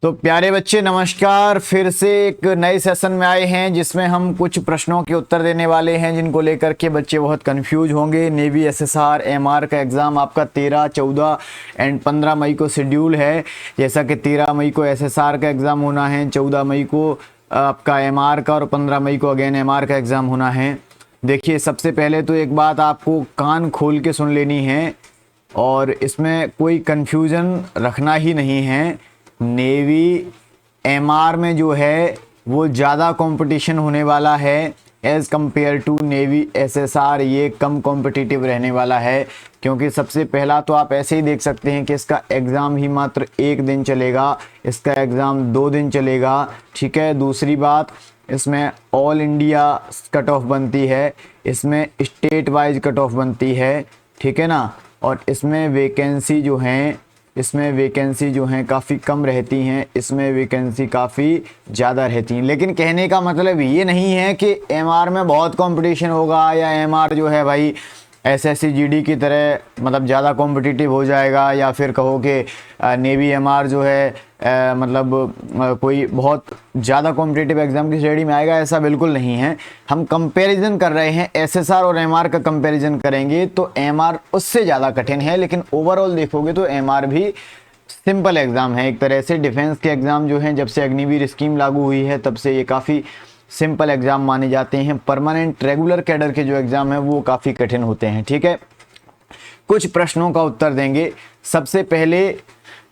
तो प्यारे बच्चे नमस्कार। फिर से एक नए सेशन में आए हैं जिसमें हम कुछ प्रश्नों के उत्तर देने वाले हैं जिनको लेकर के बच्चे बहुत कंफ्यूज होंगे। नेवी एसएसआर एमआर का एग्ज़ाम आपका 13, 14 एंड 15 मई को शेड्यूल है। जैसा कि 13 मई को एसएसआर का एग्ज़ाम होना है, 14 मई को आपका एमआर का और 15 मई को अगेन एमआर का एग्ज़ाम होना है। देखिए, सबसे पहले तो एक बात आपको कान खोल के सुन लेनी है और इसमें कोई कन्फ्यूज़न रखना ही नहीं है। नेवी एमआर में जो है वो ज़्यादा कंपटीशन होने वाला है as compare to navy SSR. ये कम कॉम्पिटिटिव रहने वाला है क्योंकि सबसे पहला तो आप ऐसे ही देख सकते हैं कि इसका एग्ज़ाम ही मात्र 1 दिन चलेगा, इसका एग्ज़ाम 2 दिन चलेगा। ठीक है। दूसरी बात, इसमें ऑल इंडिया कट ऑफ बनती है, इसमें स्टेट वाइज कट ऑफ बनती है। ठीक है ना। और इसमें वैकेंसी जो हैं काफ़ी कम रहती हैं, इसमें वैकेंसी काफ़ी ज़्यादा रहती हैं। लेकिन कहने का मतलब ये नहीं है कि एमआर में बहुत कंपटीशन होगा या एमआर जो है भाई एसएससी जीडी की तरह मतलब ज़्यादा कॉम्पिटिटिव हो जाएगा, या फिर कहो कि नेवी एमआर जो है कोई बहुत ज़्यादा कॉम्पिटिटिव एग्ज़ाम की श्रेणी में आएगा। ऐसा बिल्कुल नहीं है। हम कंपैरिजन कर रहे हैं, एसएसआर और एमआर का कंपैरिजन करेंगे तो एमआर उससे ज़्यादा कठिन है, लेकिन ओवरऑल देखोगे तो एमआर भी सिंपल एग्ज़ाम है। एक तरह से डिफेंस के एग्ज़ाम जो हैं जब से अग्निवीर स्कीम लागू हुई है तब से ये काफ़ी सिंपल एग्ज़ाम माने जाते हैं। परमानेंट रेगुलर कैडर के जो एग्ज़ाम है वो काफ़ी कठिन होते हैं। ठीक है। कुछ प्रश्नों का उत्तर देंगे। सबसे पहले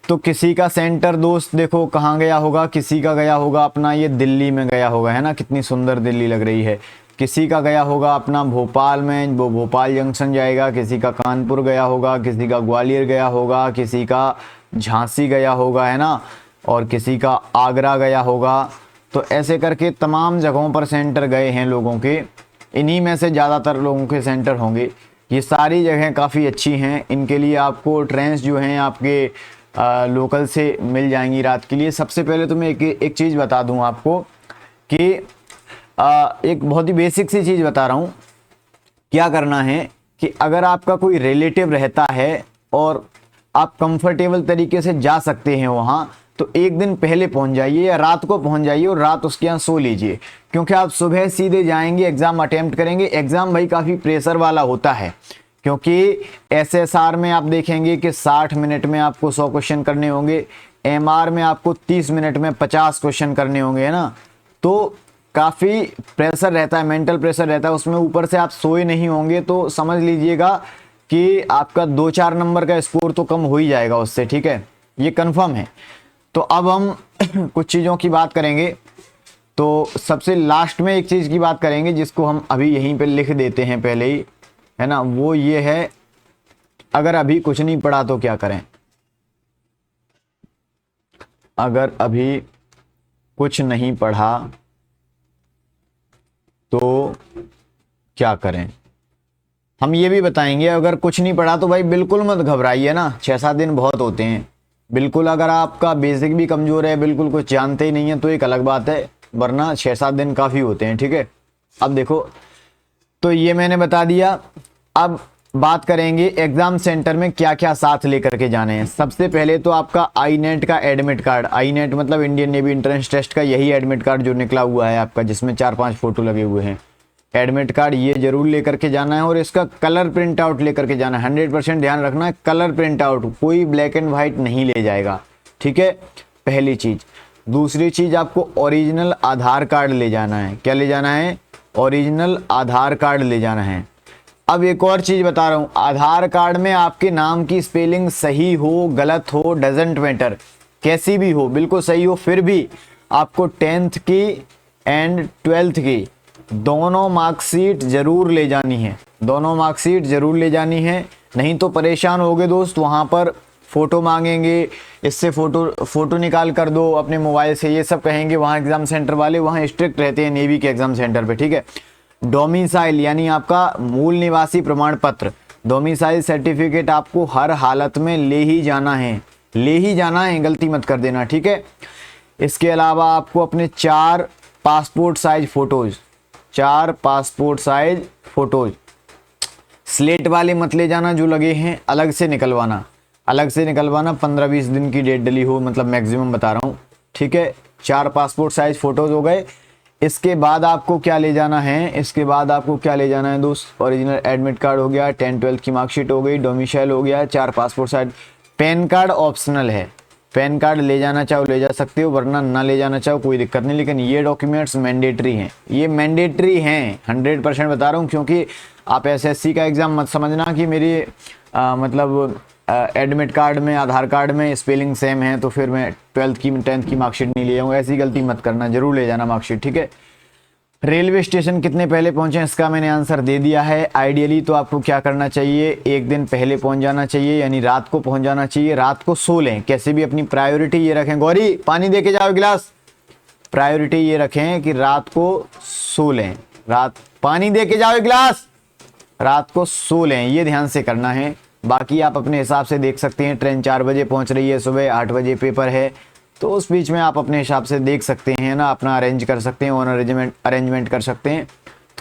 तो किसी का सेंटर दोस्त देखो कहाँ गया होगा, किसी का गया होगा अपना ये दिल्ली में गया होगा, है ना, कितनी सुंदर दिल्ली लग रही है। किसी का गया होगा अपना भोपाल में, वो भोपाल जंक्शन जाएगा। किसी का कानपुर गया होगा, किसी का ग्वालियर गया होगा, किसी का झांसी गया होगा, है ना, और किसी का आगरा गया होगा। तो ऐसे करके तमाम जगहों पर सेंटर गए हैं लोगों के। इन्हीं में से ज़्यादातर लोगों के सेंटर होंगे। ये सारी जगहें काफ़ी अच्छी हैं, इनके लिए आपको ट्रेन्स जो हैं आपके लोकल से मिल जाएंगी रात के लिए। सबसे पहले तो मैं एक चीज़ बता दूं आपको कि एक बहुत ही बेसिक सी चीज़ बता रहा हूं। क्या करना है कि अगर आपका कोई रिलेटिव रहता है और आप कंफर्टेबल तरीके से जा सकते हैं वहाँ, तो एक दिन पहले पहुँच जाइए या रात को पहुँच जाइए और रात उसके यहाँ सो लीजिए, क्योंकि आप सुबह सीधे जाएंगे, एग्ज़ाम अटेम्प्ट करेंगे। एग्ज़ाम भाई काफ़ी प्रेशर वाला होता है क्योंकि एसएसआर में आप देखेंगे कि 60 मिनट में आपको 100 क्वेश्चन करने होंगे, एमआर में आपको 30 मिनट में 50 क्वेश्चन करने होंगे, है ना। तो काफ़ी प्रेशर रहता है, मेंटल प्रेशर रहता है उसमें। ऊपर से आप सोए नहीं होंगे तो समझ लीजिएगा कि आपका 2-4 नंबर का स्कोर तो कम हो ही जाएगा उससे। ठीक है, ये कन्फर्म है। तो अब हम कुछ चीज़ों की बात करेंगे। तो सबसे लास्ट में एक चीज़ की बात करेंगे जिसको हम अभी यहीं पे लिख देते हैं पहले ही, है ना। वो ये है, अगर अभी कुछ नहीं पढ़ा तो क्या करें। अगर अभी कुछ नहीं पढ़ा तो क्या करें। हम ये भी बताएंगे अगर कुछ नहीं पढ़ा तो भाई बिल्कुल मत घबराइए ना, 6-7 दिन बहुत होते हैं। बिल्कुल अगर आपका बेसिक भी कमज़ोर है, बिल्कुल कुछ जानते ही नहीं है तो एक अलग बात है, वरना 6-7 दिन काफ़ी होते हैं। ठीक है। अब देखो, तो ये मैंने बता दिया। अब बात करेंगे एग्ज़ाम सेंटर में क्या क्या साथ लेकर के जाने हैं। सबसे पहले तो आपका आई नेट का एडमिट कार्ड। आई नेट मतलब इंडियन नेवी एंट्रेंस टेस्ट का यही एडमिट कार्ड जो निकला हुआ है आपका, जिसमें 4-5 फोटो लगे हुए हैं। एडमिट कार्ड ये जरूर लेकर के जाना है और इसका कलर प्रिंट आउट लेकर के जाना है। 100% ध्यान रखना है, कलर प्रिंट आउट, कोई ब्लैक एंड वाइट नहीं ले जाएगा। ठीक है, पहली चीज़। दूसरी चीज़, आपको ओरिजिनल आधार कार्ड ले जाना है। क्या ले जाना है? ओरिजिनल आधार कार्ड ले जाना है। अब एक और चीज़ बता रहा हूँ, आधार कार्ड में आपके नाम की स्पेलिंग सही हो गलत हो डजेंट मैटर, कैसी भी हो, बिल्कुल सही हो, फिर भी आपको 10th की एंड 12th की दोनों मार्कशीट ज़रूर ले जानी है। दोनों मार्कशीट ज़रूर ले जानी है, नहीं तो परेशान होगे दोस्त। वहाँ पर फ़ोटो मांगेंगे, इससे फ़ोटो निकाल कर दो अपने मोबाइल से, ये सब कहेंगे। वहाँ एग्ज़ाम सेंटर वाले वहाँ स्ट्रिक्ट रहते हैं नेवी के एग्ज़ाम सेंटर पे। ठीक है। डोमिसाइल यानी आपका मूल निवासी प्रमाण पत्र, डोमिसाइल सर्टिफिकेट आपको हर हालत में ले ही जाना है, ले ही जाना है, गलती मत कर देना। ठीक है। इसके अलावा आपको अपने 4 passport size photos, 4 passport size photos slate वाले मत ले जाना, जो लगे हैं अलग से निकलवाना, अलग से निकलवाना। 15-20 दिन की डेट डली हो, मतलब मैक्सिमम बता रहा हूँ, ठीक है, 4 पासपोर्ट साइज फोटोज हो गए। इसके बाद आपको क्या ले जाना है, इसके बाद आपको क्या ले जाना है दोस्त, ओरिजिनल एडमिट कार्ड हो गया, 10-12 की मार्कशीट हो गई, डोमिसाइल हो गया, 4 passport size. Pan card optional है, पैन कार्ड ले जाना चाहो ले जा सकते हो, वरना ना ले जाना चाहो कोई दिक्कत नहीं, लेकिन ये डॉक्यूमेंट्स मैंडेटरी हैं, ये मैंडेटरी हैं, 100% बता रहा हूँ। क्योंकि आप एसएससी का एग्ज़ाम मत समझना कि मेरी मतलब एडमिट कार्ड में आधार कार्ड में स्पेलिंग सेम है तो फिर मैं 12th की 10th की मार्कशीट नहीं ले जाऊँगा, ऐसी गलती मत करना, जरूर ले जाना मार्कशीट, ठीक है। रेलवे स्टेशन कितने पहले पहुंचे, इसका मैंने आंसर दे दिया है। आइडियली तो आपको क्या करना चाहिए, एक दिन पहले पहुंच जाना चाहिए, यानी रात को पहुंच जाना चाहिए, रात को सो लें। कैसे भी अपनी प्रायोरिटी ये रखें, गौरी पानी दे के जाओ गिलास, प्रायोरिटी ये रखें कि रात को सो लें, रात पानी दे के जाओ गिलास, रात को सो लें, ये ध्यान से करना है। बाकी आप अपने हिसाब से देख सकते हैं, ट्रेन 4 बजे पहुंच रही है, सुबह 8 बजे पेपर है, तो उस बीच में आप अपने हिसाब से देख सकते हैं ना, अपना अरेंज कर सकते हैं, ऑन अरेंजमेंट कर सकते हैं।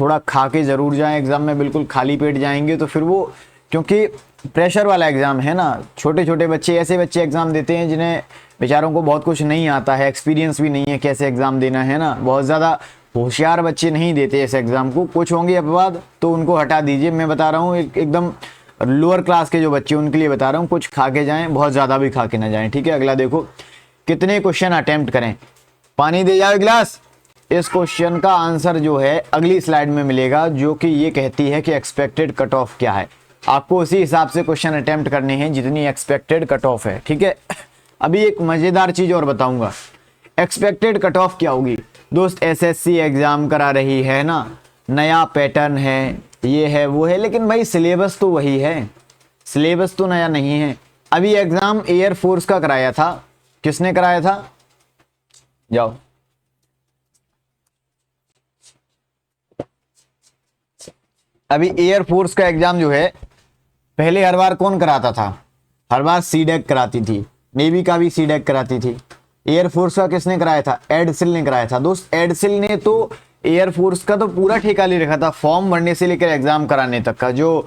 थोड़ा खा के ज़रूर जाएं एग्ज़ाम में, बिल्कुल खाली पेट जाएंगे तो फिर वो, क्योंकि प्रेशर वाला एग्ज़ाम है ना, छोटे छोटे बच्चे, ऐसे बच्चे एग्ज़ाम देते हैं जिन्हें बेचारों को बहुत कुछ नहीं आता है, एक्सपीरियंस भी नहीं है कैसे एग्ज़ाम देना है ना, बहुत ज़्यादा होशियार बच्चे नहीं देते इस एग्ज़ाम को। कुछ होंगे अपवाद तो उनको हटा दीजिए, मैं बता रहा हूँ एकदम लोअर क्लास के जो बच्चे उनके लिए बता रहा हूँ, कुछ खा के जाएँ, बहुत ज़्यादा भी खा के ना जाएँ, ठीक है। अगला देखो, कितने क्वेश्चन अटेम्प्ट करें, पानी दे जाओ गिलास। इस क्वेश्चन का आंसर जो है अगली स्लाइड में मिलेगा, जो कि ये कहती है कि एक्सपेक्टेड कट ऑफ क्या है। आपको उसी हिसाब से क्वेश्चन अटेम्प्ट करने हैं जितनी एक्सपेक्टेड कट ऑफ है, ठीक है। अभी एक मजेदार चीज और बताऊंगा, एक्सपेक्टेड कट ऑफ क्या होगी दोस्त। एसएससी एग्जाम करा रही है ना, नया पैटर्न है, ये है वो है, लेकिन भाई सिलेबस तो वही है, सिलेबस तो नया नहीं है। अभी एग्जाम एयरफोर्स का कराया था, किसने कराया था, जाओ, अभी एयरफोर्स का एग्जाम जो है पहले हर बार कौन कराता था, हर बार सीडेक कराती थी, नेवी का भी सीडेक कराती थी। एयरफोर्स का किसने कराया था, एडसिल ने कराया था दोस्त। एडसिल ने तो एयरफोर्स का तो पूरा ठेका ले रखा था, फॉर्म भरने से लेकर एग्जाम कराने तक का। जो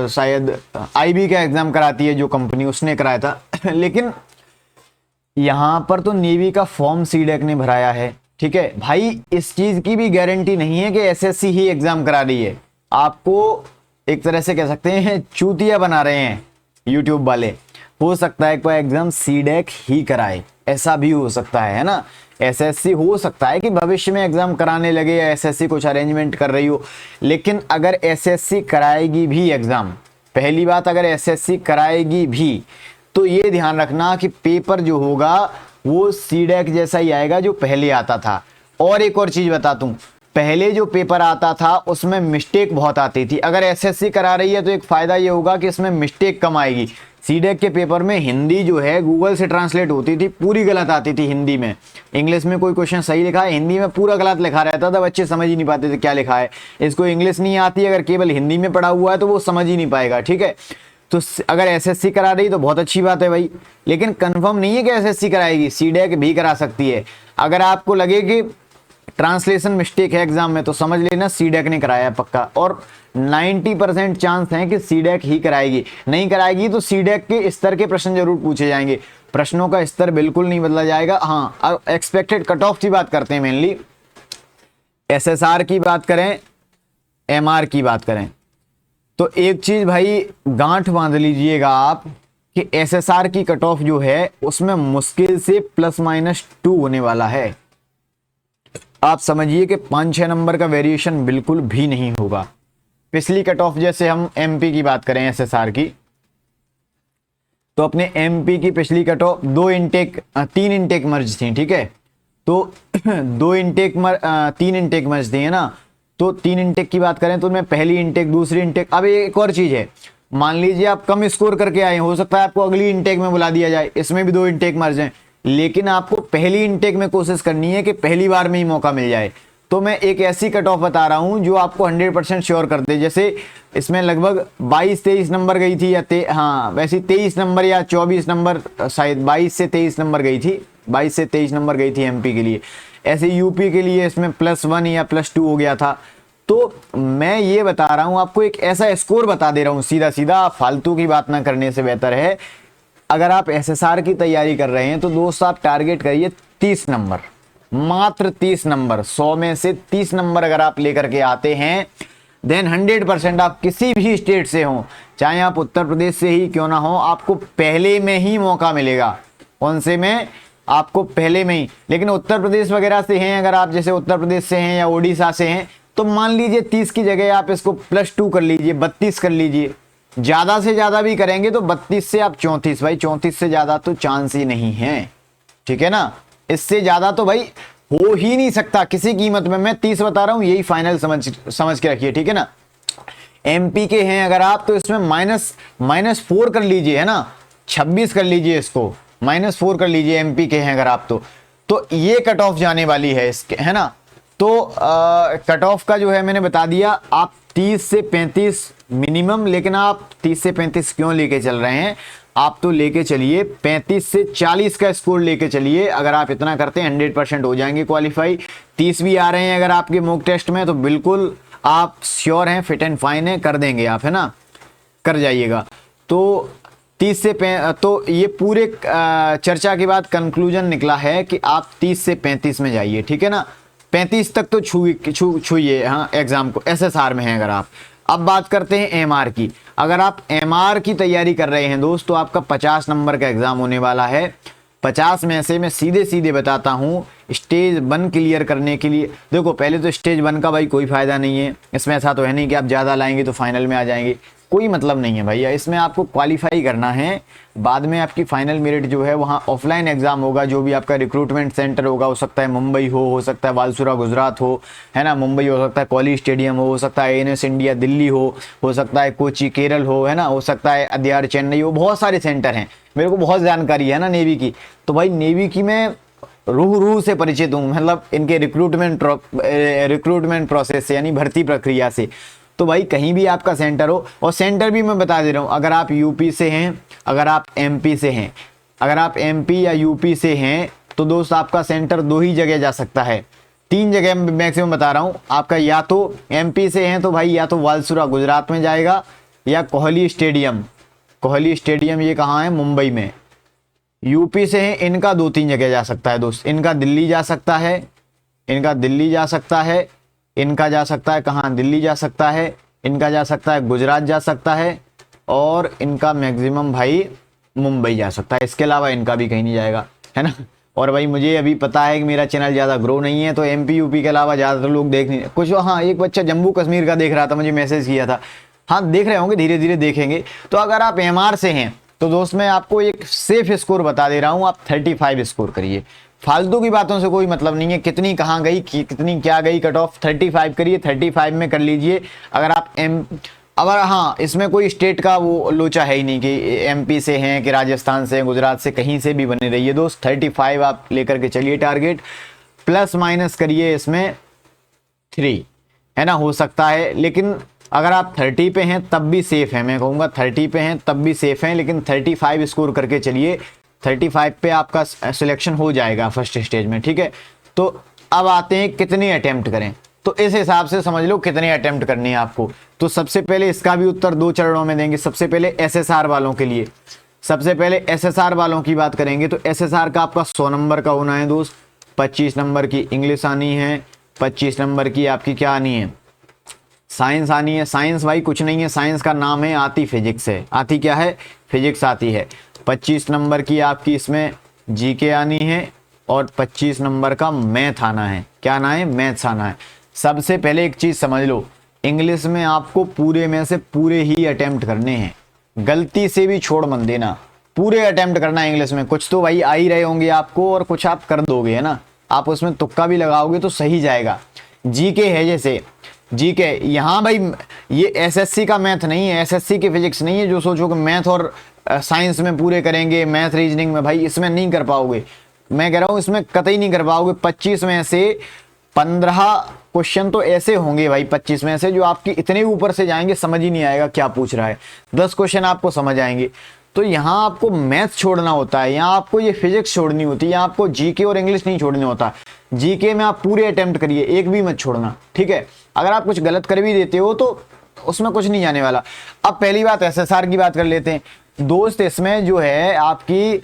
शायद आईबी का एग्जाम कराती है जो कंपनी, उसने कराया था। लेकिन यहां पर तो नेवी का फॉर्म सीडेक ने भराया है, ठीक है भाई। इस चीज की भी गारंटी नहीं है कि एसएससी ही एग्जाम करा रही है, आपको एक तरह से कह सकते हैं चूतिया बना रहे हैं यूट्यूब वाले। हो सकता है कोई एग्जाम सीडेक ही कराए, ऐसा भी हो सकता है ना। एसएससी हो सकता है कि भविष्य में एग्जाम कराने लगे या एसएससी कुछ अरेंजमेंट कर रही हो, लेकिन अगर एसएससी कराएगी भी एग्जाम, पहली बात अगर एसएससी कराएगी भी तो ये ध्यान रखना कि पेपर जो होगा वो सीडेक जैसा ही आएगा जो पहले आता था। और एक और चीज बता दूं, पहले जो पेपर आता था उसमें मिस्टेक बहुत आती थी। अगर एसएससी करा रही है तो एक फायदा ये होगा कि इसमें मिस्टेक कम आएगी। सीडेक के पेपर में हिंदी जो है गूगल से ट्रांसलेट होती थी, पूरी गलत आती थी हिंदी में। इंग्लिश में कोई क्वेश्चन सही लिखा है, हिंदी में पूरा गलत लिखा रहता था, बच्चे समझ ही नहीं पाते थे क्या लिखा है। इसको इंग्लिश नहीं आती, अगर केवल हिंदी में पढ़ा हुआ है तो वो समझ ही नहीं पाएगा, ठीक है। तो अगर एसएससी करा रही तो बहुत अच्छी बात है भाई, लेकिन कंफर्म नहीं है कि एसएससी कराएगी, सीडेक भी करा सकती है। अगर आपको लगे कि ट्रांसलेशन मिस्टेक है एग्जाम में तो समझ लेना सीडेक ने कराया है पक्का, और 90% चांस है कि सीडेक ही कराएगी। नहीं कराएगी तो सीडेक के स्तर के प्रश्न जरूर पूछे जाएंगे, प्रश्नों का स्तर बिल्कुल नहीं बदला जाएगा। हाँ, अब एक्सपेक्टेड कट ऑफ की बात करते हैं, मेनली एसएसआर की बात करें, एमआर की बात करें, तो एक चीज भाई गांठ बांध लीजिएगा आप कि एसएसआर की कट ऑफ जो है उसमें मुश्किल से +-2 होने वाला है। आप समझिए कि 5-6 नंबर का वेरिएशन बिल्कुल भी नहीं होगा। पिछली कट ऑफ, जैसे हम एमपी की बात करें एसएसआर की, तो अपने एमपी की पिछली कट ऑफ 3 इनटेक मर्ज थी, ठीक है। तो 3 इनटेक मर्ज थी, है ना। तो 3 इनटेक की बात करें तो उनमें पहली इनटेक, दूसरी इनटेक। अब एक और चीज है, मान लीजिए आप कम स्कोर करके आए, हो सकता है आपको अगली इनटेक में बुला दिया जाए, इसमें भी 2 इनटेक मर्ज हैं, लेकिन आपको पहली इनटेक में कोशिश करनी है कि पहली बार में ही मौका मिल जाए। तो मैं एक ऐसी कट ऑफ बता रहा हूं जो आपको 100% श्योर कर दे। जैसे इसमें लगभग 22-23 नंबर गई थी, या हाँ वैसे 23 नंबर या 24 नंबर, शायद 22 से 23 नंबर गई थी, 22 से 23 नंबर गई थी एमपी के लिए। ऐसे यूपी के लिए इसमें +1 या +2 हो गया था। तो मैं ये बता रहा हूं आपको, एक ऐसा स्कोर बता दे रहा हूं सीधा सीधा, फालतू की बात ना करने से बेहतर है अगर आप एसएसआर की तैयारी कर रहे हैं तो दोस्त आप टारगेट करिए 30 नंबर, मात्र 30 नंबर, 100 में से 30 नंबर अगर आप लेकर के आते हैं देन 100% आप किसी भी स्टेट से हो, चाहे आप उत्तर प्रदेश से ही क्यों ना हो, आपको पहले में ही मौका मिलेगा। कौन से में? आपको पहले में ही। लेकिन उत्तर प्रदेश वगैरह से हैं, अगर आप जैसे उत्तर प्रदेश से हैं या उड़ीसा से हैं, तो मान लीजिए 30 की जगह आप इसको +2 कर लीजिए, 32 कर लीजिए। ज्यादा से ज्यादा भी करेंगे तो 32 से आप 34, भाई 34 से ज्यादा तो चांस ही नहीं है, ठीक है ना। इससे ज्यादा तो भाई हो ही नहीं सकता किसी कीमत में। मैं 30 बता रहा हूं, यही फाइनल समझ के रखिए, ठीक है ना। एमपी के हैं अगर आप, तो इसमें -4 कर लीजिए, है ना, 26 कर लीजिए, इसको -4 कर लीजिए। एमपी के हैं अगर आप, तो ये कट ऑफ जाने वाली है इसके, है ना। तो कट ऑफ का जो है मैंने बता दिया, आप 30 से 35 मिनिमम। लेकिन आप 30 से 35 क्यों लेके चल रहे हैं? आप तो लेके चलिए 35 से 40 का स्कोर लेके चलिए। अगर आप इतना करते हैं 100% हो जाएंगे क्वालिफाई। 30 भी आ रहे हैं अगर आपके मॉक टेस्ट में, तो बिल्कुल आप श्योर हैं, फिट एंड फाइन है, कर देंगे आप, है ना, कर जाइएगा। तो 30 से तो ये पूरे चर्चा के बाद कंक्लूजन निकला है कि आप 30 से 35 में जाइए, ठीक है ना। 35 तक तो छूइए हाँ एग्जाम को, एसएसआर में है अगर आप। अब बात करते हैं एमआर की। अगर आप एमआर की तैयारी कर रहे हैं दोस्त, तो आपका 50 नंबर का एग्जाम होने वाला है। 50 में से मैं सीधे बताता हूं, स्टेज 1 क्लियर करने के लिए, देखो पहले तो स्टेज 1 का भाई कोई फायदा नहीं है इसमें। ऐसा तो है नहीं कि आप ज्यादा लाएंगे तो फाइनल में आ जाएंगे, कोई मतलब नहीं है भैया। इसमें आपको क्वालिफाई करना है, बाद में आपकी फाइनल मेरिट जो है वहाँ ऑफलाइन एग्जाम होगा। जो भी आपका रिक्रूटमेंट सेंटर होगा, हो सकता है मुंबई हो सकता है वालसुरा गुजरात है ना, मुंबई हो सकता है कॉली स्टेडियम हो सकता है एएनएस इंडिया दिल्ली हो सकता है कोची केरल है ना, हो सकता है अद्यार चेन्नई हो। बहुत सारे सेंटर हैं, मेरे को बहुत जानकारी है ना नेवी की। तो भाई नेवी की मैं रूह से परिचित हूँ, मतलब इनके रिक्रूटमेंट प्रोसेस से, यानी भर्ती प्रक्रिया से। तो भाई कहीं भी आपका सेंटर हो, और सेंटर भी मैं बता दे रहा हूँ, अगर आप यूपी से हैं, अगर आप एमपी से हैं, अगर आप एमपी या यूपी से हैं, तो दोस्त आपका सेंटर 2 ही जगह जा सकता है। 3 जगह मैक्सिमम बता रहा हूँ आपका। या तो एमपी से हैं तो भाई या तो वालसुरा गुजरात में जाएगा, या कोहली स्टेडियम ये कहाँ है? मुंबई में। यूपी से हैं, इनका 2-3 जगह जा सकता है दोस्त। इनका दिल्ली जा सकता है, इनका जा सकता है कहाँ? दिल्ली जा सकता है, इनका जा सकता है गुजरात जा सकता है, और इनका मैक्सिमम भाई मुंबई जा सकता है। इसके अलावा इनका भी कहीं नहीं जाएगा, है ना। और भाई मुझे अभी पता है कि मेरा चैनल ज़्यादा ग्रो नहीं है, तो एमपी यूपी के अलावा ज़्यादातर लोग देख नहीं, कुछ हाँ एक बच्चा जम्मू कश्मीर का देख रहा था, मुझे मैसेज किया था। हाँ देख रहे होंगे, धीरे धीरे देखेंगे। तो अगर आप एमआर से हैं तो दोस्त मैं आपको एक सेफ स्कोर बता दे रहा हूँ, आप 35 स्कोर करिए। फालतू की बातों से कोई मतलब नहीं है, कितनी कहाँ गई कितनी क्या गई कट ऑफ, 35 करिए, 35 में कर लीजिए। अगर आप अगर हाँ इसमें कोई स्टेट का वो लोचा है ही नहीं कि एमपी से हैं कि राजस्थान से, गुजरात से, कहीं से भी बने रहिए दोस्त। 35 आप लेकर के चलिए टारगेट, प्लस माइनस करिए इसमें 3, है ना, हो सकता है। लेकिन अगर आप 30 पे हैं तब भी सेफ है, मैं कहूँगा 30 पे हैं तब भी सेफ हैं, लेकिन 35 स्कोर करके चलिए। 35 पे आपका सिलेक्शन हो जाएगा फर्स्ट स्टेज में, ठीक है। तो अब आते हैं कितने अटेम्प्ट करें, तो इस हिसाब से समझ लो कितने अटेम्प्ट करनी है आपको। तो सबसे पहले इसका भी उत्तर 2 चरणों में देंगे। सबसे पहले एसएसआर वालों के लिए, सबसे पहले एसएसआर वालों की बात करेंगे। तो एसएसआर का आपका 100 नंबर का होना है दोस्त। 25 नंबर की इंग्लिश आनी है, 25 नंबर की आपकी क्या आनी है? साइंस आनी है। साइंस भाई कुछ नहीं है, साइंस का नाम है, आती फिजिक्स है। आती क्या है? फिजिक्स आती है। 25 नंबर की आपकी इसमें जीके आनी है, और 25 नंबर का मैथ आना है। क्या आना है? मैथ्स आना है। सबसे पहले एक चीज समझ लो, इंग्लिश में आपको पूरे में से पूरे ही अटेम्प्ट करने हैं, गलती से भी छोड़ मत देना, पूरे अटेम्प्ट करना है इंग्लिश में। कुछ तो भाई आ ही रहे होंगे आपको और कुछ आप कर दोगे, है ना, आप उसमें तुक्का भी लगाओगे तो सही जाएगा। जीके है, जैसे जीके यहाँ भाई ये एसएससी का मैथ नहीं है, एसएससी की फिजिक्स नहीं है जो सोचो कि मैथ और साइंस में पूरे करेंगे, मैथ रीजनिंग में, भाई इसमें नहीं कर पाओगे। मैं कह रहा हूँ इसमें कतई नहीं कर पाओगे। 25 में से 15 क्वेश्चन तो ऐसे होंगे भाई 25 में से जो आपके इतने ऊपर से जाएंगे, समझ ही नहीं आएगा क्या पूछ रहा है। 10 क्वेश्चन आपको समझ आएंगे। तो यहाँ आपको मैथ छोड़ना होता है, यहाँ आपको ये फिजिक्स छोड़नी होती है, यहाँ आपको जीके और इंग्लिश नहीं छोड़नी होता। जीके में आप पूरे अटेम्प्ट करिए, एक भी मत छोड़ना, ठीक है। अगर आप कुछ गलत कर भी देते हो तो उसमें कुछ नहीं जाने वाला। अब पहली बात एसएसआर की बात कर लेते हैं। दोस्त इसमें जो है आपकी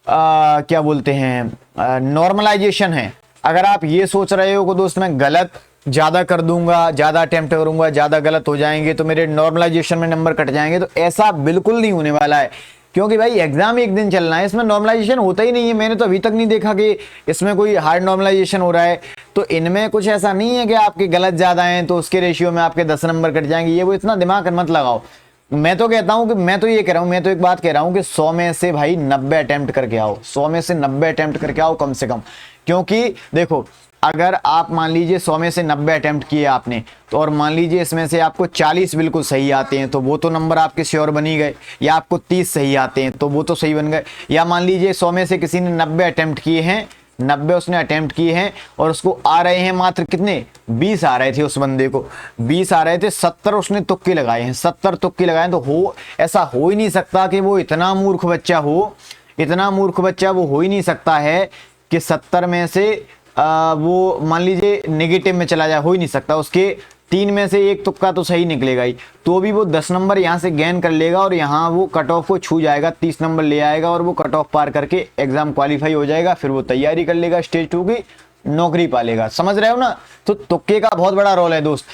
क्या बोलते हैं नॉर्मलाइजेशन है। अगर आप ये सोच रहे हो कि दोस्त मैं गलत ज़्यादा कर दूंगा, ज़्यादा अटेम्प्ट करूंगा, ज़्यादा गलत हो जाएंगे तो मेरे नॉर्मलाइजेशन में नंबर कट जाएंगे, तो ऐसा बिल्कुल नहीं होने वाला है। क्योंकि भाई एग्जाम एक दिन चलना है, इसमें नॉर्मलाइजेशन होता ही नहीं है। मैंने तो अभी तक नहीं देखा कि इसमें कोई हार्ड नॉर्मलाइजेशन हो रहा है। तो इनमें कुछ ऐसा नहीं है कि आपके गलत ज़्यादा हैं तो उसके रेशियो में आपके 10 नंबर कट जाएंगे, ये वो इतना दिमाग मत लगाओ। मैं तो कहता हूं कि मैं तो ये कह रहा हूं, मैं तो एक बात कह रहा हूं कि 100 में से भाई 90 अटेम्प्ट करके आओ, 100 में से 90 अटेम्प्ट करके आओ कम से कम। क्योंकि देखो अगर आप मान लीजिए 100 में से 90 अटेम्प्ट किए आपने, तो और मान लीजिए इसमें से आपको 40 बिल्कुल सही आते हैं तो वो तो नंबर आपके श्योर बन ही गए, या आपको 30 सही आते हैं तो वो तो सही बन गए। या मान लीजिए 100 में से किसी ने 90 अटेम्प्ट किए हैं, 90 उसने अटेम्प्ट किए हैं और उसको आ रहे हैं मात्र कितने 20 आ रहे थे, उस बंदे को 20 आ रहे थे, 70 उसने तुक्के लगाए हैं, 70 तुक्के लगाए। तो हो ऐसा हो ही नहीं सकता कि वो इतना मूर्ख बच्चा हो, इतना मूर्ख बच्चा वो हो ही नहीं सकता है कि 70 में से वो मान लीजिए नेगेटिव में चला जाए, हो ही नहीं सकता। उसके 3 में से एक तुक्का तो सही निकलेगा ही, तो भी वो 10 नंबर यहाँ से गेन कर लेगा और यहाँ वो कट ऑफ को छू जाएगा, 30 नंबर ले आएगा और वो कट ऑफ पार करके एग्जाम क्वालिफाई हो जाएगा। फिर वो तैयारी कर लेगा, स्टेज 2 की नौकरी पा लेगा। समझ रहे हो ना? तो तुक्के का बहुत बड़ा रोल है दोस्त।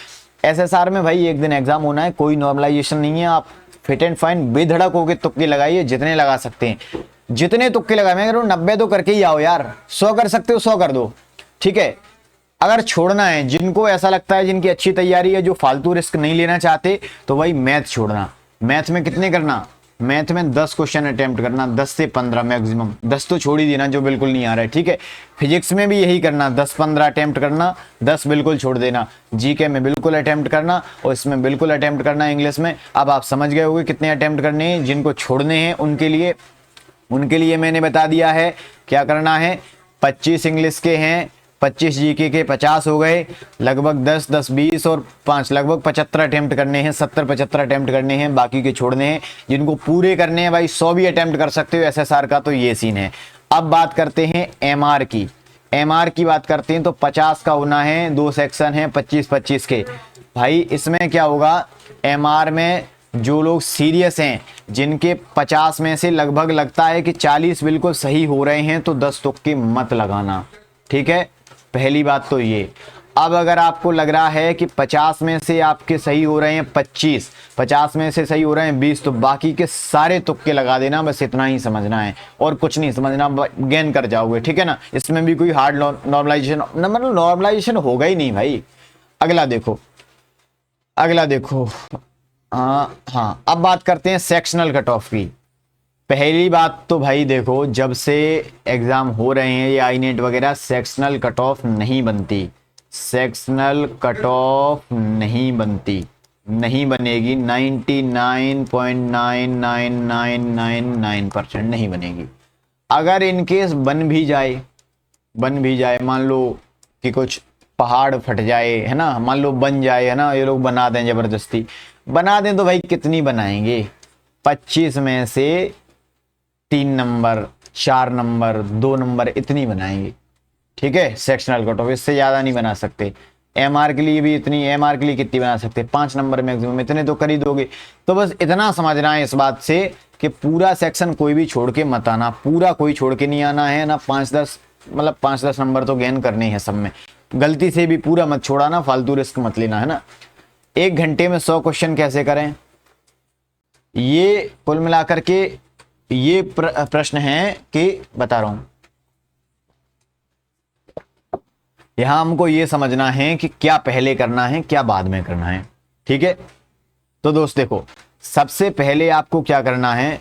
एसएसआर में भाई एक दिन एग्जाम होना है, कोई नॉर्मलाइजेशन नहीं है। आप फिट एंड फाइन बेधड़क होकर तुक्के लगाइए, जितने लगा सकते हैं, जितने तुक्के लगाए। मैं कह रहा हूं 90 तो करके ही आओ यार, 100 कर सकते हो 100 कर दो, ठीक है। अगर छोड़ना है, जिनको ऐसा लगता है जिनकी अच्छी तैयारी है, जो फालतू रिस्क नहीं लेना चाहते, तो भाई मैथ छोड़ना। मैथ में कितने करना? मैथ में 10 क्वेश्चन अटेम्प्ट करना, 10 से 15 मैक्सिमम, 10 तो छोड़ ही देना जो बिल्कुल नहीं आ रहा है, ठीक है। फिजिक्स में भी यही करना, 10-15 अटेम्प्ट करना, 10 बिल्कुल छोड़ देना। जीके में बिल्कुल अटेम्प्ट करना और इसमें बिल्कुल अटेम्प्ट करना इंग्लिश में। अब आप समझ गए होंगे कितने अटेम्प्ट करने हैं। जिनको छोड़ने हैं उनके लिए मैंने बता दिया है क्या करना है। 25 इंग्लिश के हैं, 25 जीके के 50 हो गए, लगभग 10 20 और 5 लगभग 75 अटेम्प्ट करने हैं, 70-75 अटेम्प्ट करने हैं, बाकी के छोड़ने हैं। जिनको पूरे करने हैं भाई 100 भी अटेम्प्ट कर सकते हो एसएसआर का, तो ये सीन है। अब बात करते हैं एमआर की। एमआर की बात करते हैं तो 50 का होना है, 2 सेक्शन हैं 25-25 के। भाई इसमें क्या होगा, एमआर में जो लोग सीरियस हैं, जिनके 50 में से लगभग लगता है कि 40 बिल्कुल सही हो रहे हैं, तो 10 तुक्के मत लगाना, ठीक है। पहली बात तो ये। अब अगर आपको लग रहा है कि 50 में से आपके सही हो रहे हैं 25, 50 में से सही हो रहे हैं 20, तो बाकी के सारे तुक्के लगा देना, बस इतना ही समझना है और कुछ नहीं समझना, गेन कर जाओगे, ठीक है ना। इसमें भी कोई हार्ड नॉर्मलाइजेशन मतलब नॉर्मलाइजेशन होगा ही नहीं भाई। अगला देखो, अगला देखो। हाँ, अब बात करते हैं सेक्शनल कट ऑफ की। पहली बात तो भाई देखो, जब से एग्जाम हो रहे हैं ये आईनेट वगैरह, सेक्शनल कट ऑफ नहीं बनती, सेक्शनल कट ऑफ नहीं बनती, नहीं बनेगी। 99.99999% नहीं बनेगी। अगर इनकेस बन भी जाए, मान लो कि कुछ पहाड़ फट जाए, है ना, मान लो बन जाए, है ना, ये लोग बना दें, जबरदस्ती बना दें, तो भाई कितनी बनाएंगे? 25 में से 3 नंबर, 4 नंबर, 2 नंबर, इतनी बनाएंगे, ठीक है। सेक्शनल कट ऑफ इससे ज्यादा नहीं बना सकते। एमआर के लिए भी इतनी, एमआर के लिए कितनी बना सकते? 5 नंबर मैक्सिमम, इतने तो कर ही दोगे। तो बस इतना समझना है इस बात से कि पूरा सेक्शन कोई भी छोड़ के मत आना, पूरा कोई छोड़ के नहीं आना है ना। 5-10 मतलब 5-10 नंबर तो गेन करने हैं सब में, गलती से भी पूरा मत छोड़ाना, फालतू रिस्क मत लेना, है ना। 1 घंटे में 100 क्वेश्चन कैसे करें, ये कुल मिलाकर के ये प्रश्न है कि बता रहा हूं। यहां हमको ये समझना है कि क्या पहले करना है, क्या बाद में करना है, ठीक है। तो दोस्त देखो, सबसे पहले आपको क्या करना है,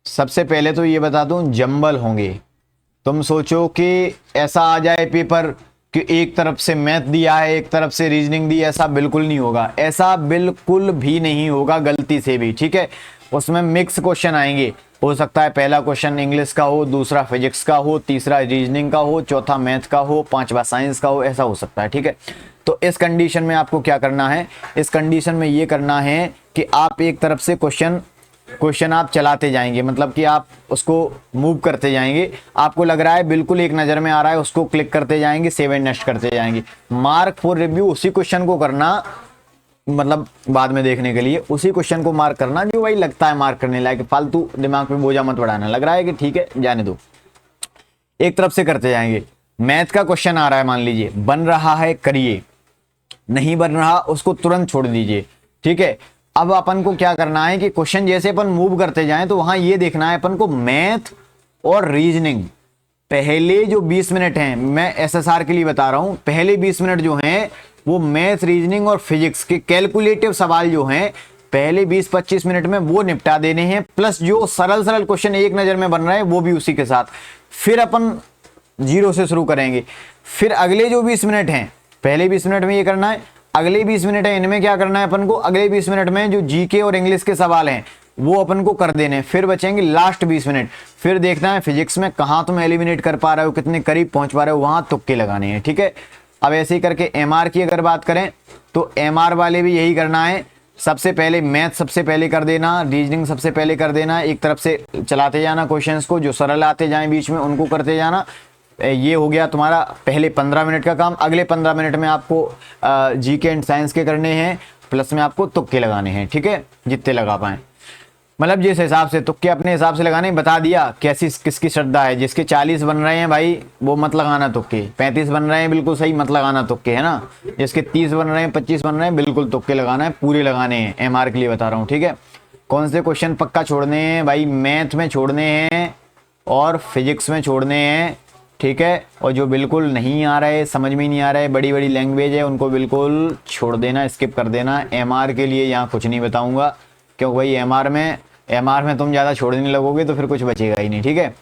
सबसे पहले तो ये बता दूं, जंबल होंगे। तुम सोचो कि ऐसा आ जाए पेपर कि एक तरफ से मैथ दिया है, एक तरफ से रीजनिंग दी, ऐसा बिल्कुल नहीं होगा, ऐसा बिल्कुल भी नहीं होगा गलती से भी, ठीक है। उसमें मिक्स क्वेश्चन आएंगे। हो सकता है पहला क्वेश्चन इंग्लिश का हो, दूसरा फिजिक्स का हो, तीसरा रीजनिंग का हो, चौथा मैथ का हो, पांचवा साइंस का हो, ऐसा हो सकता है, ठीक है। तो इस कंडीशन में आपको क्या करना है, इस कंडीशन में ये करना है कि आप एक तरफ से क्वेश्चन आप चलाते जाएंगे, मतलब कि आप उसको मूव करते जाएंगे। आपको लग रहा है बिल्कुल एक नज़र में आ रहा है, उसको क्लिक करते जाएंगे, सेव एंड नेक्स्ट करते जाएंगे। मार्क फॉर रिव्यू उसी क्वेश्चन को करना मतलब बाद में देखने के लिए उसी क्वेश्चन को मार्क करना जो भाई लगता है मार्क करने लायक, फालतू दिमाग पे बोझा मत बढ़ाना। लग रहा है कि ठीक है जाने दो, एक तरफ से करते जाएंगे। मैथ का क्वेश्चन आ रहा है, मान लीजिए बन रहा है करिए, नहीं बन रहा उसको तुरंत छोड़ दीजिए, ठीक है। अब अपन को क्या करना है कि क्वेश्चन जैसे अपन मूव करते जाएं तो वहां ये देखना है अपन को मैथ और रीजनिंग, पहले जो 20 मिनट हैं, मैं एसएसआर के लिए बता रहा हूं, पहले 20 मिनट जो हैं वो मैथ रीजनिंग और फिजिक्स के कैलकुलेटिव सवाल जो हैं पहले 20-25 मिनट में वो निपटा देने हैं, प्लस जो सरल सरल क्वेश्चन एक नजर में बन रहा है वो भी उसी के साथ। फिर अपन जीरो से शुरू करेंगे। फिर अगले जो 20 मिनट हैं, पहले 20 मिनट में ये करना है, अगले 20 मिनट है इनमें क्या करना है अपन को, अगले 20 मिनट में जो जीके और इंग्लिश के सवाल हैं वो अपन को कर देने। फिर बचेंगे लास्ट 20 मिनट, फिर देखना है फिजिक्स में कहां तुम एलिमिनेट कर पा रहे हो, कितने करीब पहुंच पा रहे हो, वहां तुक्के लगाने हैं, ठीक है। अब ऐसे ही करके एमआर की अगर बात करें तो एमआर वाले भी यही करना है, सबसे पहले मैथ सबसे पहले कर देना, रीजनिंग सबसे पहले कर देना, एक तरफ से चलाते जाना क्वेश्चंस को, जो सरल आते जाएं बीच में उनको करते जाना। ये हो गया तुम्हारा पहले 15 मिनट का काम। अगले 15 मिनट में आपको जीके एंड साइंस के करने हैं, प्लस में आपको तुक्के लगाने हैं, ठीक है, जितने लगा पाए, मतलब जिस हिसाब से तुक्के अपने हिसाब से लगाने। बता दिया कैसी किसकी श्रद्धा है, जिसके 40 बन रहे हैं भाई वो मत लगाना तुक्के, 35 बन रहे हैं बिल्कुल सही मत लगाना तुक्के, है ना। जिसके 30 बन रहे हैं 25 बन रहे हैं बिल्कुल तुक्के लगाना है, पूरे लगाने हैं, एमआर के लिए बता रहा हूँ, ठीक है। कौन से क्वेश्चन पक्का छोड़ने हैं भाई, मैथ में छोड़ने हैं और फिजिक्स में छोड़ने हैं, ठीक है। और जो बिल्कुल नहीं आ रहे, समझ में नहीं आ रहे, बड़ी बड़ी लैंग्वेज है, उनको बिल्कुल छोड़ देना, स्किप कर देना। एमआर के लिए यहाँ कुछ नहीं बताऊंगा क्योंकि भाई एमआर में तुम ज़्यादा छोड़ने लगोगे तो फिर कुछ बचेगा ही नहीं, ठीक है।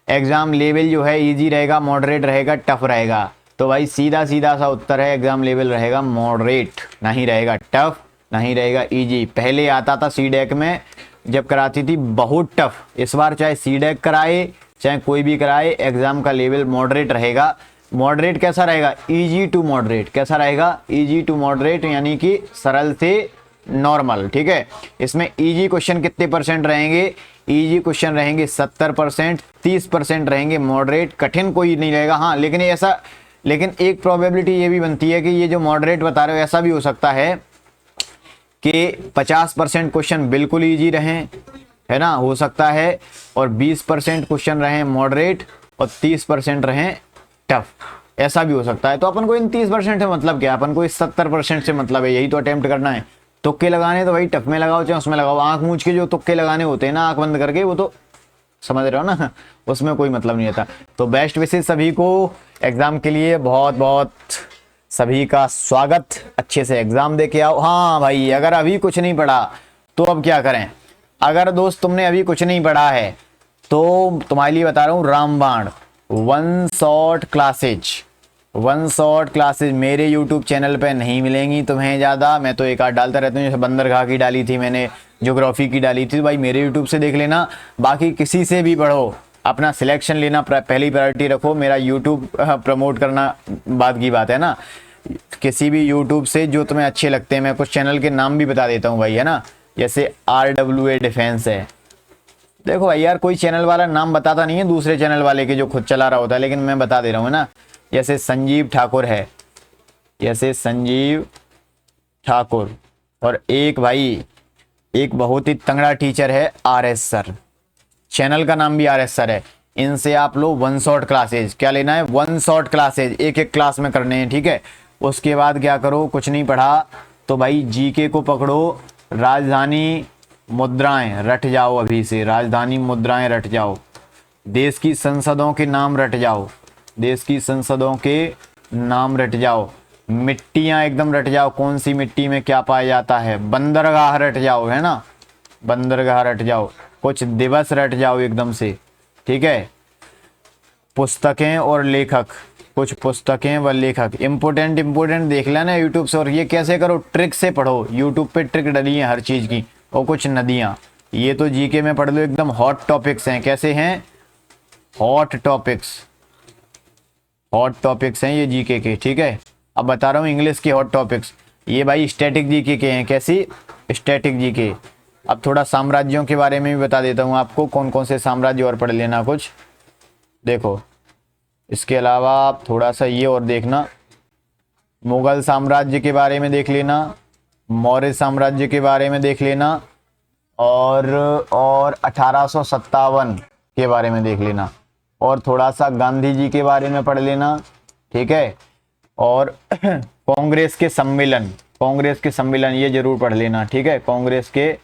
एग्जाम लेवल जो है इजी रहेगा, मॉडरेट रहेगा, टफ रहेगा, तो भाई सीधा सीधा सा उत्तर है एग्जाम लेवल रहेगा मॉडरेट, नहीं रहेगा टफ, नहीं रहेगा इजी। पहले आता था सीडेक में जब कराती थी बहुत टफ, इस बार चाहे सीडेक कराए चाहे कोई भी कराए एग्जाम का लेवल मॉडरेट रहेगा। मॉडरेट कैसा रहेगा, इजी टू मॉडरेट, कैसा रहेगा, इजी टू मॉडरेट, यानी कि सरल से नॉर्मल, ठीक है। इसमें इजी क्वेश्चन कितने परसेंट रहेंगे, इजी क्वेश्चन रहेंगे 70%, 30% रहेंगे मॉडरेट, कठिन कोई नहीं रहेगा। हाँ लेकिन एक प्रोबेबिलिटी ये भी बनती है कि ये जो मॉडरेट बता रहे हो ऐसा भी हो सकता है कि 50% क्वेश्चन बिल्कुल ईजी रहें, है ना, हो सकता है, और 20% क्वेश्चन रहें मॉडरेट और 30% रहें टफ, ऐसा भी हो सकता है। तो अपन को इन 30% से मतलब क्या, अपन को इस 70% से मतलब है, यही तो अटेम्प्ट करना है। तुक्के लगाने तो भाई टफ में लगाओ चाहे उसमें लगाओ, आंख मूंछ के जो तुक्के लगाने होते हैं ना आंख बंद करके, वो तो समझ रहे हो ना, उसमें कोई मतलब नहीं आता। तो बेस्ट विशेष सभी को एग्जाम के लिए, बहुत बहुत सभी का स्वागत, अच्छे से एग्जाम दे के आओ। हाँ भाई अगर अभी कुछ नहीं पढ़ा तो अब क्या करें, अगर दोस्त तुमने अभी कुछ नहीं पढ़ा है तो तुम्हारे लिए बता रहा हूँ रामबाण वन शॉट क्लासेज मेरे यूट्यूब चैनल पे नहीं मिलेंगी तुम्हें ज़्यादा, मैं तो एक आध डालता रहता हूँ, जैसे बंदरगाह की डाली थी मैंने, ज्योग्राफी की डाली थी, तो भाई मेरे यूट्यूब से देख लेना। बाकी किसी से भी पढ़ो, अपना सिलेक्शन लेना पहली प्रायोरिटी रखो, मेरा यूट्यूब प्रमोट करना बाद की बात है ना। किसी भी यूट्यूब से जो तुम्हें अच्छे लगते हैं, मैं कुछ चैनल के नाम भी बता देता हूँ भाई, है ना, जैसे RWA डिफेंस है। देखो भाई यार कोई चैनल वाला नाम बताता नहीं है दूसरे चैनल वाले के जो खुद चला रहा होता है, लेकिन मैं बता दे रहा हूँ ना, जैसे संजीव ठाकुर है, जैसे संजीव ठाकुर, और एक भाई एक बहुत ही तंगड़ा टीचर है RS सर, चैनल का नाम भी RS सर है। इनसे आप लो वन शॉट क्लासेज, क्या लेना है, वन शॉट क्लासेज, एक एक क्लास में करने हैं, ठीक है। उसके बाद क्या करो, कुछ नहीं पढ़ा तो भाई जीके को पकड़ो, राजधानी मुद्राएं रट जाओ, अभी से राजधानी मुद्राएं रट जाओ, देश की संसदों के नाम रट जाओ, देश की संसदों के नाम रट जाओ, मिट्टियां एकदम रट जाओ, कौन सी मिट्टी में क्या पाया जाता है, बंदरगाह रट जाओ, है ना, बंदरगाह रट जाओ, कुछ दिवस रट जाओ एकदम से, ठीक है। पुस्तकें और लेखक, कुछ पुस्तकें व लेखक, इम्पोर्टेंट देख लेना यूट्यूब से। और ये कैसे करो, ट्रिक से पढ़ो, यूट्यूब पे ट्रिक डली है हर चीज़ की। और कुछ नदियाँ, ये तो जीके में पढ़ लो, एकदम हॉट टॉपिक्स हैं, कैसे हैं, हॉट टॉपिक्स हैं ये जीके के, ठीक है। अब बता रहा हूँ इंग्लिश के हॉट टॉपिक्स, ये भाई स्टैटिक जीके के हैं, कैसी, स्टैटिक जीके। अब थोड़ा साम्राज्यों के बारे में भी बता देता हूँ आपको, कौन कौन से साम्राज्य और पढ़ लेना कुछ, देखो। इसके अलावा आप थोड़ा सा ये और देखना, मुगल साम्राज्य के बारे में देख लेना, मौर्य साम्राज्य के बारे में देख लेना, और 1857 के बारे में देख लेना, और थोड़ा सा गांधी जी के बारे में पढ़ लेना, ठीक है। और कांग्रेस के सम्मेलन ये जरूर पढ़ लेना, ठीक है। कांग्रेस के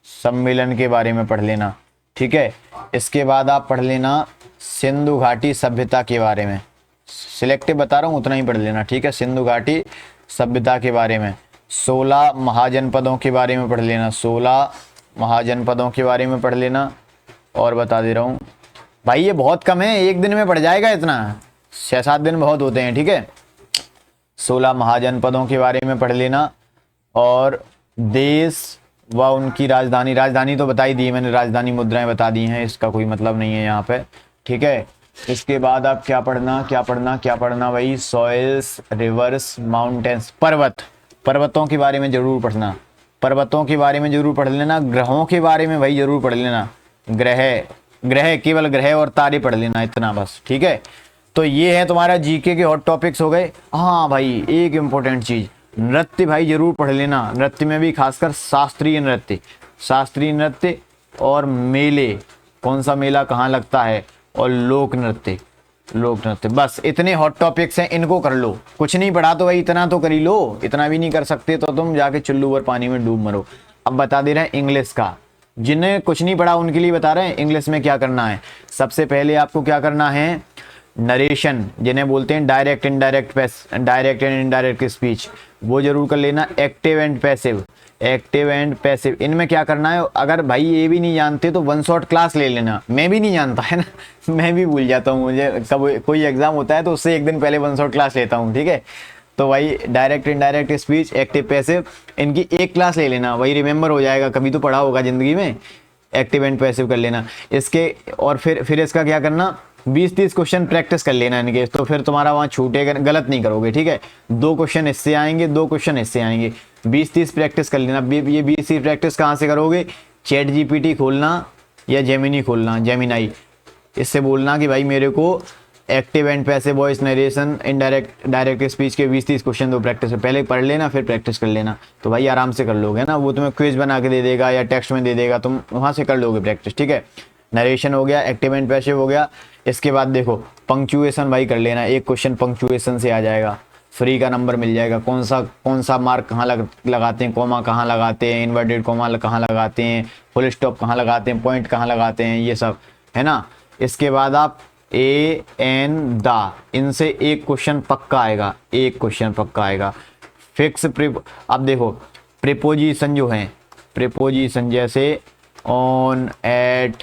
सम्मेलन के बारे में पढ़ लेना, ठीक है। इसके बाद आप पढ़ लेना सिंधु घाटी सभ्यता के बारे में, सिलेक्टिव बता रहा हूँ उतना ही पढ़ लेना, ठीक है। सिंधु घाटी सभ्यता के बारे में 16 महाजनपदों के बारे में पढ़ लेना, 16 महाजनपदों के बारे में पढ़ लेना। और बता दे रहा हूँ भाई ये बहुत कम है, एक दिन में पढ़ जाएगा इतना, 6-7 दिन बहुत होते हैं, ठीक है। 16 महाजनपदों के बारे में पढ़ लेना। और देश व उनकी राजधानी तो बता ही दी मैंने, राजधानी मुद्राएं बता दी हैं, इसका कोई मतलब नहीं है यहाँ पे, ठीक है। इसके बाद आप क्या पढ़ना भाई, सॉइल्स, रिवर्स, माउंटेन्स, पर्वतों के बारे में जरूर पढ़ना, पर्वतों के बारे में जरूर पढ़ लेना। ग्रहों के बारे में भाई जरूर पढ़ लेना, ग्रह केवल ग्रह और तारे पढ़ लेना, इतना बस, ठीक है। तो ये है तुम्हारा जीके के हॉट टॉपिक्स हो गए। हाँ भाई एक इम्पोर्टेंट चीज, नृत्य भाई जरूर पढ़ लेना, नृत्य में भी खासकर शास्त्रीय नृत्य और मेले, कौन सा मेला कहाँ लगता है, और लोक नृत्य, बस इतने हॉट टॉपिक्स हैं, इनको कर लो। कुछ नहीं पढ़ा तो भाई इतना तो कर ही लो, इतना भी नहीं कर सकते तो तुम जाके चुल्लू भर पानी में डूब मरो। अब बता दे रहे हैं इंग्लिश का, जिन्हें कुछ नहीं पढ़ा उनके लिए बता रहे हैं इंग्लिश में क्या करना है। सबसे पहले आपको क्या करना है, नरेशन, जिन्हें बोलते हैं डायरेक्ट एंड इनडायरेक्ट स्पीच, वो जरूर कर लेना। एक्टिव एंड पैसिव, इनमें क्या करना है, अगर भाई ये भी नहीं जानते तो वन शॉट क्लास ले लेना। मैं भी नहीं जानता है ना, मैं भी भूल जाता हूँ, मुझे कब कोई एग्जाम होता है तो उससे एक दिन पहले वन शॉट क्लास लेता हूँ, ठीक है। तो भाई direct indirect speech, active passive, इनकी एक क्लास ले लेना, वही रिमेंबर हो जाएगा, कभी तो पढ़ा होगा जिंदगी में। एक्टिव एंड पैसिव कर लेना इसके, और फिर इसका क्या करना, 20-30 क्वेश्चन प्रैक्टिस कर लेना इनके, तो फिर तुम्हारा वहाँ छूटेगा, गलत नहीं करोगे, ठीक है। 2 क्वेश्चन इससे आएंगे, 2 क्वेश्चन इससे आएंगे, 20-30 प्रैक्टिस कर लेना। ये 20 प्रैक्टिस कहाँ से करोगे, चैट जीपीटी खोलना या जेमिनी खोलना, जेमिनाई, इससे बोलना कि भाई मेरे को active and passive voice narration direct speech के 20-30 क्वेश्चन दो प्रैक्टिस में, पहले पढ़ लेना फिर प्रैक्टिस कर लेना, तो भाई आराम से कर लोगे ना। वो तुम्हें क्विज बना के दे देगा या टेक्स्ट में दे देगा, तुम वहाँ से कर लोगे प्रैक्टिस, ठीक है। नरेशन हो गया, एक्टिव एंड पैसिव हो गया। इसके बाद देखो पंक्चुएशन भाई कर लेना, एक क्वेश्चन पंक्चुएशन से आ जाएगा, फ्री का नंबर मिल जाएगा, कौन सा मार्क कहाँ लगाते हैं, कॉमा कहाँ लगाते हैं, इन्वर्टेड कॉमा कहाँ लगाते हैं, फुल स्टॉप कहाँ लगाते हैं, पॉइंट कहाँ लगाते हैं, ये सब है ना। इसके बाद आप ए एन द, इनसे एक क्वेश्चन पक्का आएगा, फिक्स अब देखो प्रीपोजिशन जो हैं, प्रीपोजिशन जैसे ऑन, एट,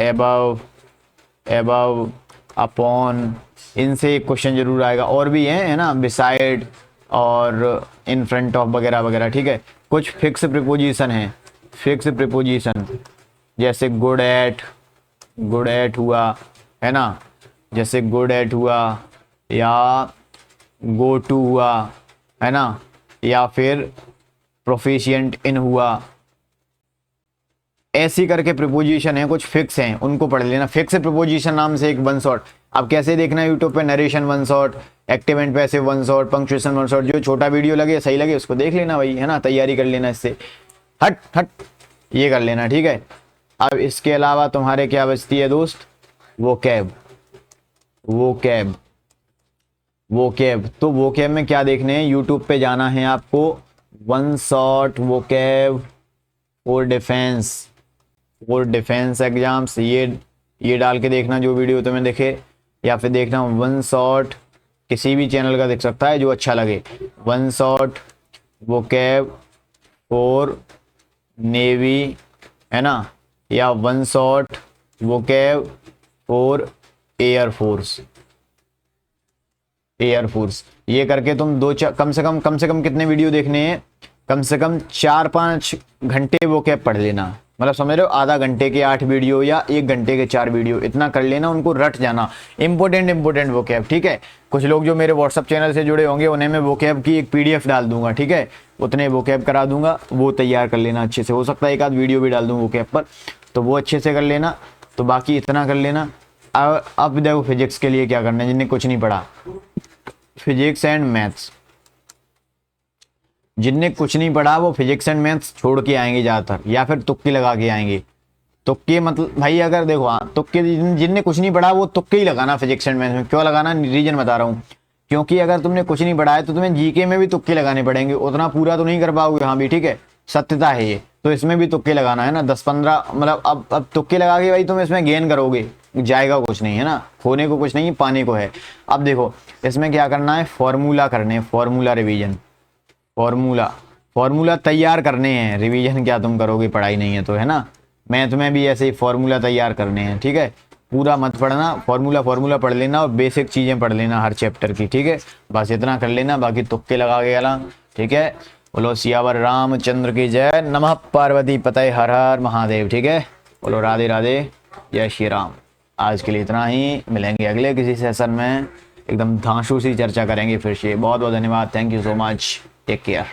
एबव, अपॉन, इनसे एक क्वेश्चन जरूर आएगा। और भी है ना, बिसाइड और इन फ्रंट ऑफ वगैरह वगैरह, ठीक है। कुछ फिक्स प्रीपोजिशन हैं, जैसे गुड एट हुआ है ना, जैसे गुड एट हुआ, या गो टू हुआ है ना, या फिर प्रोफिशिएंट इन हुआ, ऐसी करके प्रीपोजिशन है, कुछ फिक्स हैं, उनको पढ़ लेना। फिक्स प्रीपोजिशन नाम से एक वन शॉट, अब कैसे देखना है यूट्यूब पे, narration one shot, active and passive one shot, punctuation one shot, जो छोटा वीडियो लगे सही लगे उसको देख लेना भाई, है ना, तैयारी कर लेना इससे, हट ये कर लेना, ठीक है। अब इसके अलावा तुम्हारे क्या बचती है दोस्त, वो कैब, तो वो कैब में क्या देखने हैं, यूट्यूब पे जाना है आपको, वन शॉट वो कैब फॉर डिफेंस एग्जाम्स, ये डाल के देखना जो वीडियो तुम्हें दिखे, या फिर देखना वन शॉट, किसी भी चैनल का दिख सकता है जो अच्छा लगे, वन शॉट वो कैब फॉर नेवी है ना, या वन शॉट वो कैब फॉर एयरफोर्स, ये करके तुम कम से कम कितने वीडियो देखने हैं, कम से कम 4-5 घंटे वो कैब पढ़ लेना, मतलब समझ रहे हो, आधा घंटे के 8 वीडियो या 1 घंटे के 4 वीडियो, इतना कर लेना, उनको रट जाना, इंपॉर्टेंट वो कैब, ठीक है। कुछ लोग जो मेरे व्हाट्सअप चैनल से जुड़े होंगे उन्हें मैं वो कैब की एक PDF डाल दूंगा, ठीक है, उतने वो कैब करा दूंगा, वो तैयार कर लेना अच्छे से, हो सकता है एक आध वीडियो भी डाल दूँ वो कैब पर, तो वो अच्छे से कर लेना। तो बाकी इतना कर लेना। अब देखो फिजिक्स के लिए क्या करना है, जिन्हें कुछ नहीं पढ़ा, फिजिक्स एंड मैथ्स, जिनने कुछ नहीं पढ़ा वो फिजिक्स एंड मैथ्स छोड़ के आएंगे ज़्यादातर, या फिर तुक्के लगा के आएंगे। तुक्के मतलब भाई अगर देखो, हाँ तुक्के, जिनने कुछ नहीं पढ़ा वो तुक्के ही लगाना फिजिक्स एंड मैथ्स में। क्यों लगाना, रीजन बता रहा हूँ। क्योंकि अगर तुमने कुछ नहीं पढ़ा है तो तुम्हें जीके में भी तुक्के लगाने पड़ेंगे, उतना पूरा तो नहीं कर पाओगे। हाँ भी ठीक है, सत्यता है ये, तो इसमें भी तुक्के लगाना है ना, 10-15 मतलब अब तुक्के लगा के भाई तुम इसमें गेन करोगे, जाएगा कुछ नहीं है ना, खोने को कुछ नहीं पाने को है। अब देखो इसमें क्या करना है, फॉर्मूला करने, फॉर्मूला रिवीजन, फॉर्मूला तैयार करने हैं। रिवीजन क्या तुम करोगे, पढ़ाई नहीं है तो, है ना। मैथ में भी ऐसे ही फॉर्मूला तैयार करने हैं, ठीक है। पूरा मत पढ़ना, फॉर्मूला पढ़ लेना और बेसिक चीज़ें पढ़ लेना हर चैप्टर की, ठीक है। बस इतना कर लेना, बाकी तुक्के लगा के गला, ठीक है। बोलो सियावर रामचंद्र की जय, नमः पार्वती पतये हर हर महादेव, ठीक है। बोलो राधे राधे, जय श्री राम। आज के लिए इतना ही, मिलेंगे अगले किसी सेशन में, एकदम धांसू सी चर्चा करेंगे फिर से। बहुत बहुत धन्यवाद, thank you so much, take care.